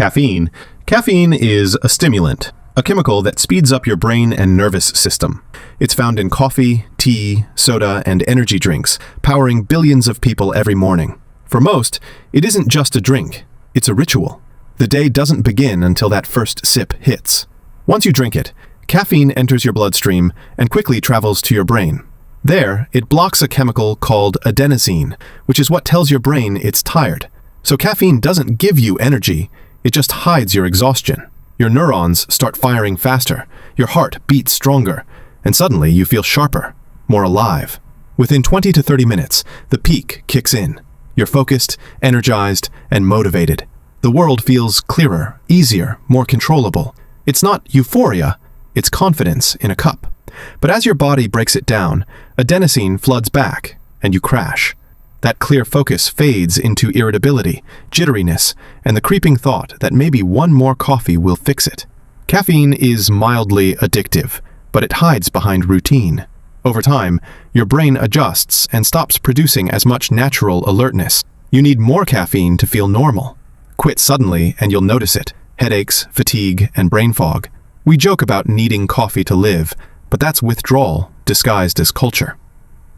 Caffeine. Caffeine is a stimulant, a chemical that speeds up your brain and nervous system. It's found in coffee, tea, soda, and energy drinks, powering billions of people every morning. For most, it isn't just a drink, it's a ritual. The day doesn't begin until that first sip hits. Once you drink it, caffeine enters your bloodstream and quickly travels to your brain. There, it blocks a chemical called adenosine, which is what tells your brain it's tired. So caffeine doesn't give you energy, it just hides your exhaustion. Your neurons start firing faster, your heart beats stronger, and suddenly you feel sharper, more alive. Within 20 to 30 minutes, the peak kicks in. You're focused, energized, and motivated. The world feels clearer, easier, more controllable. It's not euphoria, it's confidence in a cup. But as your body breaks it down, adenosine floods back, and you crash. That clear focus fades into irritability, jitteriness, and the creeping thought that maybe one more coffee will fix it. Caffeine is mildly addictive, but it hides behind routine. Over time, your brain adjusts and stops producing as much natural alertness. You need more caffeine to feel normal. Quit suddenly and you'll notice it. Headaches, fatigue, and brain fog. We joke about needing coffee to live, but that's withdrawal disguised as culture.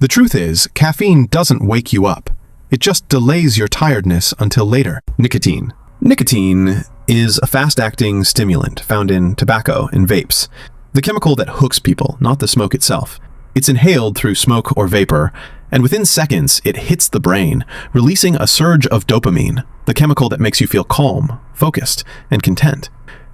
The truth is, caffeine doesn't wake you up. It just delays your tiredness until later. Nicotine. Nicotine is a fast-acting stimulant found in tobacco and vapes. The chemical that hooks people, not the smoke itself. It's inhaled through smoke or vapor, and within seconds it hits the brain, releasing a surge of dopamine, the chemical that makes you feel calm, focused, and content.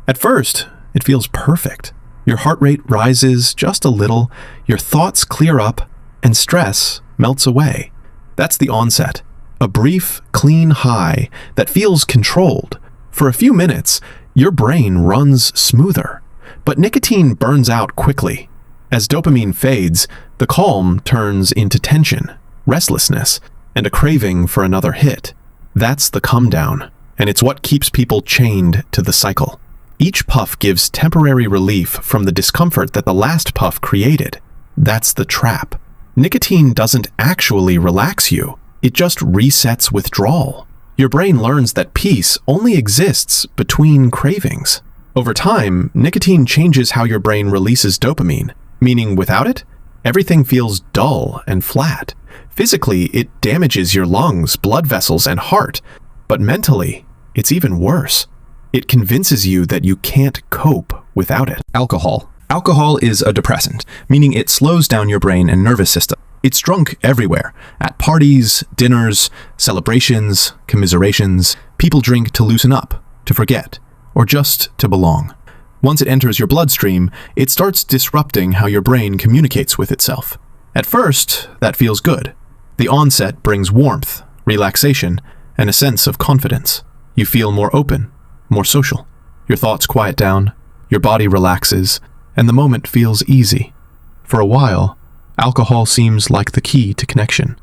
At first, it feels perfect. Your heart rate rises just a little, your thoughts clear up, and stress melts away. That's the onset. A brief, clean high that feels controlled. For a few minutes, your brain runs smoother. But nicotine burns out quickly. As dopamine fades, the calm turns into tension, restlessness, and a craving for another hit. That's the come down, and it's what keeps people chained to the cycle. Each puff gives temporary relief from the discomfort that the last puff created. That's the trap. Nicotine doesn't actually relax you. It just resets withdrawal. Your brain learns that peace only exists between cravings. Over time, nicotine changes how your brain releases dopamine, meaning without it, everything feels dull and flat. Physically, it damages your lungs, blood vessels, and heart. But mentally, it's even worse. It convinces you that you can't cope without it. Alcohol. Alcohol is a depressant, meaning it slows down your brain and nervous system. It's drunk everywhere. At parties, dinners, celebrations, commiserations. People drink to loosen up, to forget, or just to belong. Once it enters your bloodstream, it starts disrupting how your brain communicates with itself. At first, that feels good. The onset brings warmth, relaxation, and a sense of confidence. You feel more open, more social. Your thoughts quiet down, your body relaxes, and the moment feels easy. For a while, alcohol seems like the key to connection.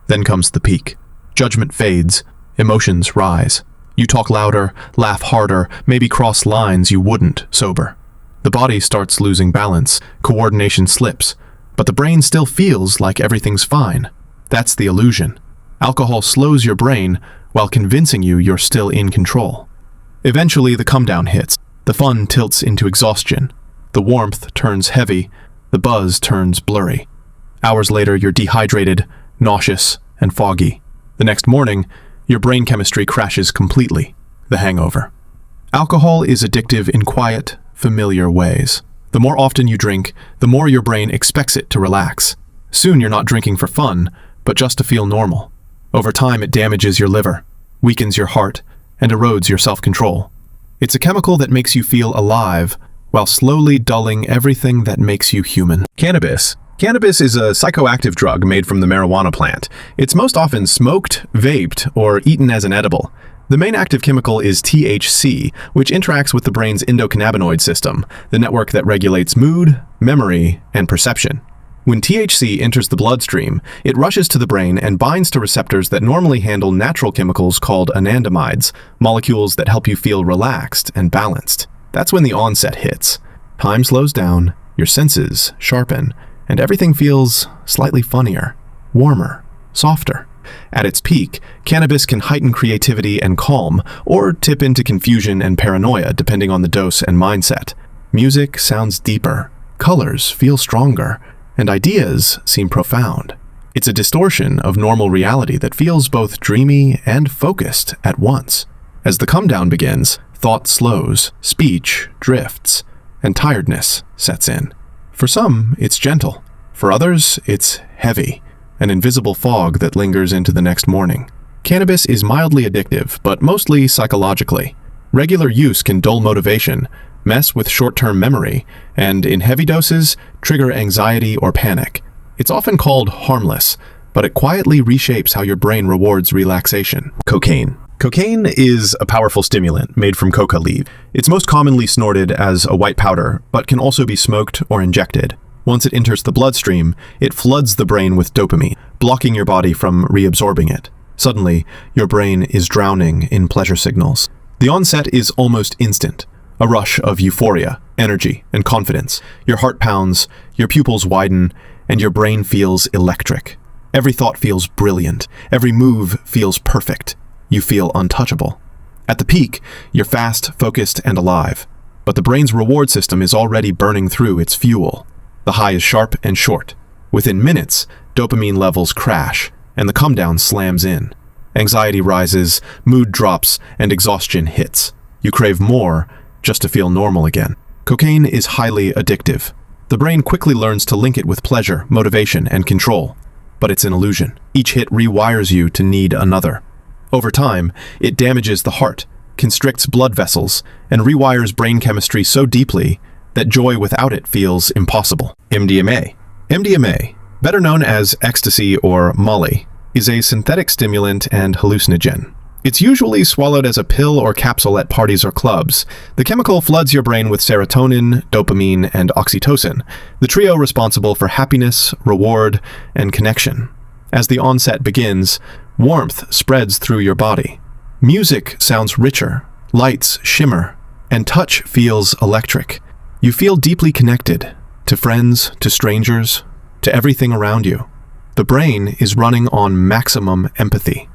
Then comes the peak. Judgment fades, emotions rise. You talk louder, laugh harder, maybe cross lines you wouldn't sober. The body starts losing balance, coordination slips, but the brain still feels like everything's fine. That's the illusion. Alcohol slows your brain while convincing you you're still in control. Eventually, the come-down hits. The fun tilts into exhaustion. The warmth turns heavy. The buzz turns blurry. Hours later, you're dehydrated, nauseous, and foggy. The next morning, your brain chemistry crashes completely. The hangover. Alcohol is addictive in quiet, familiar ways. The more often you drink, the more your brain expects it to relax. Soon you're not drinking for fun, but just to feel normal. Over time, it damages your liver, weakens your heart, and erodes your self-control. It's a chemical that makes you feel alive, while slowly dulling everything that makes you human. Cannabis. Cannabis is a psychoactive drug made from the marijuana plant. It's most often smoked, vaped, or eaten as an edible. The main active chemical is THC, which interacts with the brain's endocannabinoid system, the network that regulates mood, memory, and perception. When THC enters the bloodstream, it rushes to the brain and binds to receptors that normally handle natural chemicals called anandamides, molecules that help you feel relaxed and balanced. That's when the onset hits. Time slows down, your senses sharpen, and everything feels slightly funnier, warmer, softer. At its peak, cannabis can heighten creativity and calm, or tip into confusion and paranoia depending on the dose and mindset. Music sounds deeper, colors feel stronger, and ideas seem profound. It's a distortion of normal reality that feels both dreamy and focused at once. As the come-down begins, thought slows, speech drifts, and tiredness sets in. For some, it's gentle. For others, it's heavy, an invisible fog that lingers into the next morning. Cannabis is mildly addictive, but mostly psychologically. Regular use can dull motivation, mess with short-term memory, and in heavy doses, trigger anxiety or panic. It's often called harmless, but it quietly reshapes how your brain rewards relaxation. Cocaine. Cocaine is a powerful stimulant made from coca leaf. It's most commonly snorted as a white powder, but can also be smoked or injected. Once it enters the bloodstream, it floods the brain with dopamine, blocking your body from reabsorbing it. Suddenly, your brain is drowning in pleasure signals. The onset is almost instant. A rush of euphoria, energy, and confidence. Your heart pounds, your pupils widen, and your brain feels electric. Every thought feels brilliant. Every move feels perfect. You feel untouchable. At the peak, you're fast, focused, and alive. But the brain's reward system is already burning through its fuel. The high is sharp and short. Within minutes, dopamine levels crash, and the come-down slams in. Anxiety rises, mood drops, and exhaustion hits. You crave more just to feel normal again. Cocaine is highly addictive. The brain quickly learns to link it with pleasure, motivation, and control. But it's an illusion. Each hit rewires you to need another. Over time, it damages the heart, constricts blood vessels, and rewires brain chemistry so deeply that joy without it feels impossible. MDMA. MDMA, better known as ecstasy or Molly, is a synthetic stimulant and hallucinogen. It's usually swallowed as a pill or capsule at parties or clubs. The chemical floods your brain with serotonin, dopamine, and oxytocin, the trio responsible for happiness, reward, and connection. As the onset begins, warmth spreads through your body. Music sounds richer, lights shimmer, and touch feels electric. You feel deeply connected, to friends, to strangers, to everything around you. The brain is running on maximum empathy.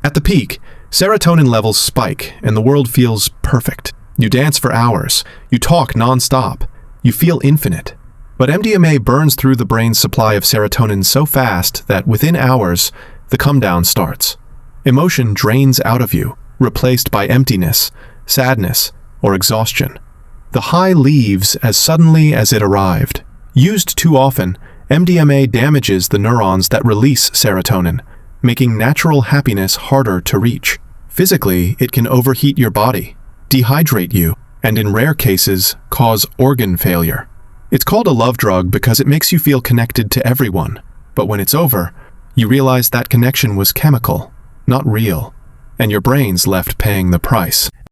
At the peak, serotonin levels spike and the world feels perfect. You dance for hours, you talk non-stop, you feel infinite. But MDMA burns through the brain's supply of serotonin so fast that within hours, the come-down starts. Emotion drains out of you, replaced by emptiness, sadness, or exhaustion. The high leaves as suddenly as it arrived. Used too often, MDMA damages the neurons that release serotonin, making natural happiness harder to reach. Physically, it can overheat your body, dehydrate you, and in rare cases, cause organ failure. It's called a love drug because it makes you feel connected to everyone, but when it's over, you realize that connection was chemical, not real, and your brain's left paying the price.